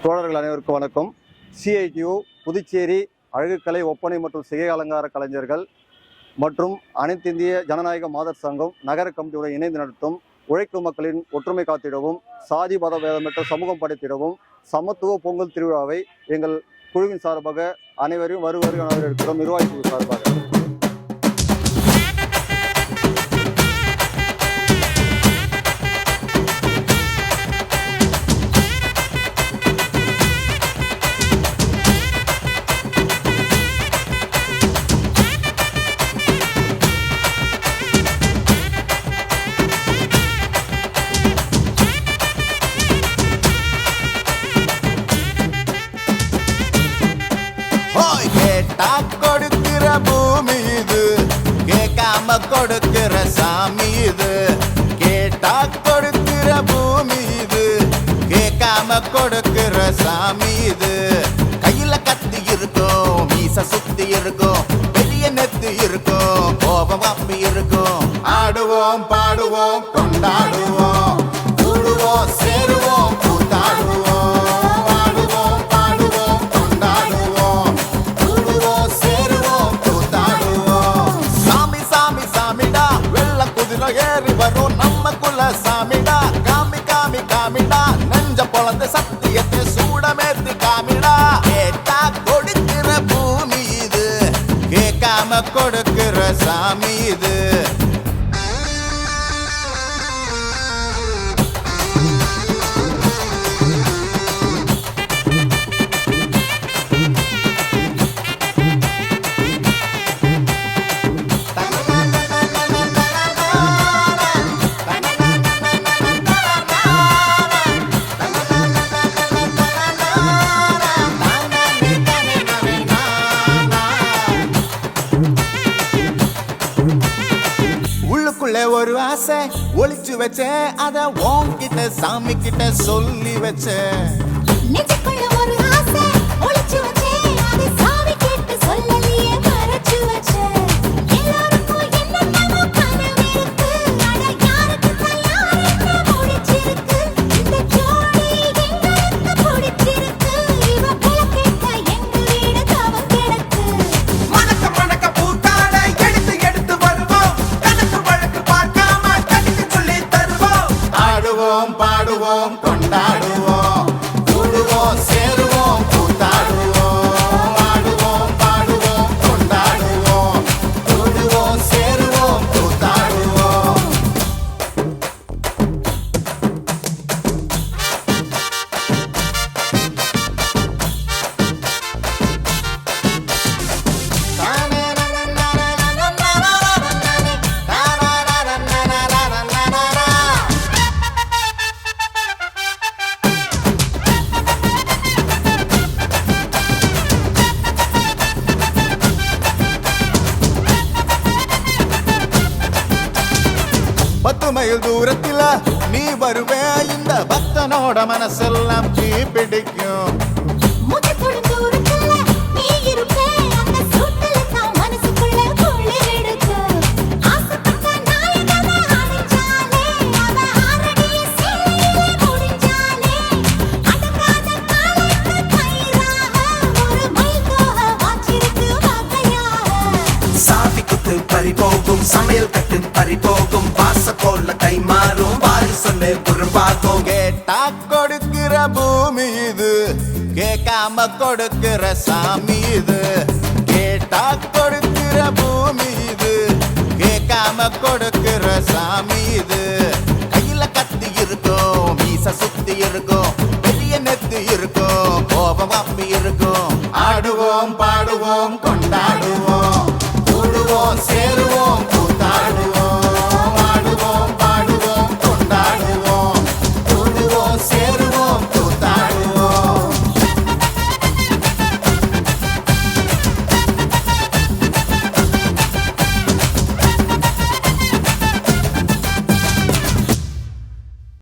தோழர்கள் அனைவருக்கும் வணக்கம். CITU புதுச்சேரி அழகுக்கலை ஒப்பனை மற்றும் சிகை அலங்கார கலைஞர்கள் மற்றும் அனைத்து இந்திய ஜனநாயக மாதர் சங்கம் நகர கமிட்டியுடன் இணைந்து நடத்தும் உழைக்கும் மக்களின் ஒற்றுமை காத்திடவும் சாதி மத பேதமற்ற சமூகம் படைத்திடவும் சமத்துவ பொங்கல் திருவிழாவை எங்கள் குழுவின் சார்பாக அனைவரையும் வருவார்கள் இருக்கிறோம். நிர்வாகி குழு சார்பாக கொடுக்கிற பூமி இது, கேட்காம கொடுக்கிற சாமி இது. கேட்டா கொடுக்கிற பூமி இது, கேட்காம கொடுக்கிற சாமி இது. கையில கத்தி இருக்கும், மீச சுத்தி இருக்கும், பெரிய நெத்து இருக்கும், கோபம் அப்பி இருக்கும். ஆடுவோம் பாடுவோம் கொண்டாடுவோம், கூடுவோம் சேருவோம் கூத்தாடுவோம். ஏறி வரும் நம்ம குல சாமிடா, காமி காமி காமிடா, நெஞ்ச பொழந்த சத்தியத்தை சூடமேத்தி காமிடா. கேட்டா கொடுக்கிற பூமி இது, கேட்காம கொடுக்கிற சாமி இது. ஒரு ஆசை ஒளிச்சு வச்சேன், அத உன்கிட்ட சாமி கிட்ட சொல்லி வச்சேன். ஒரு ஆசை ஒளிச்சு வச்சேன், அத சாமி கிட்ட சொல்லலியே மறைச்சு வச்சேன். எல்லாருக்கும் என்னென்னமோ கனவு இருக்கு, அட யாருக்கு யாருக்கு பிடிச்சிருக்கு. இந்த ஜோடி எங்களுக்கு பிடிச்சிருக்கு, இவ கேட்ட எங்க வீடு தவம் கிடக்கு. மணக்க மணக்க பூத்தாட எடுத்து எடுத்து வருவோம், கணக்கு வழக்கு பார்க்காம கட்டிக்கு சொல்லி தருவோம். ஆடுவோம் பாடுவோம் கொண்டாடுவோம், கூடுவோம் சேருவோம் கூத்தாடுவோம். ஆடுவோம் பாடுவோம் கொண்டாடுவோம், கூடுவோம் சேருவோம் கூத்தாடுவோம். பத்து மைல் தூரத்தில நீ வருவே, இந்த பக்தனோட மனசெல்லாம் தீ பிடிக்கும். சாவி குத்து பறிபோகும், சமையல் கட்டு பறிபோகும், வாச போல கை மாறும், வாரி சொல்லு குறும்பாகும். கேட்டா கொடுக்கிற பூமி இது, கேட்காம கொடுக்கிற சாமி இது. கேட்டா கொடுக்கிற பூமி இது, கேட்காம கொடுக்கிற சாமி இது.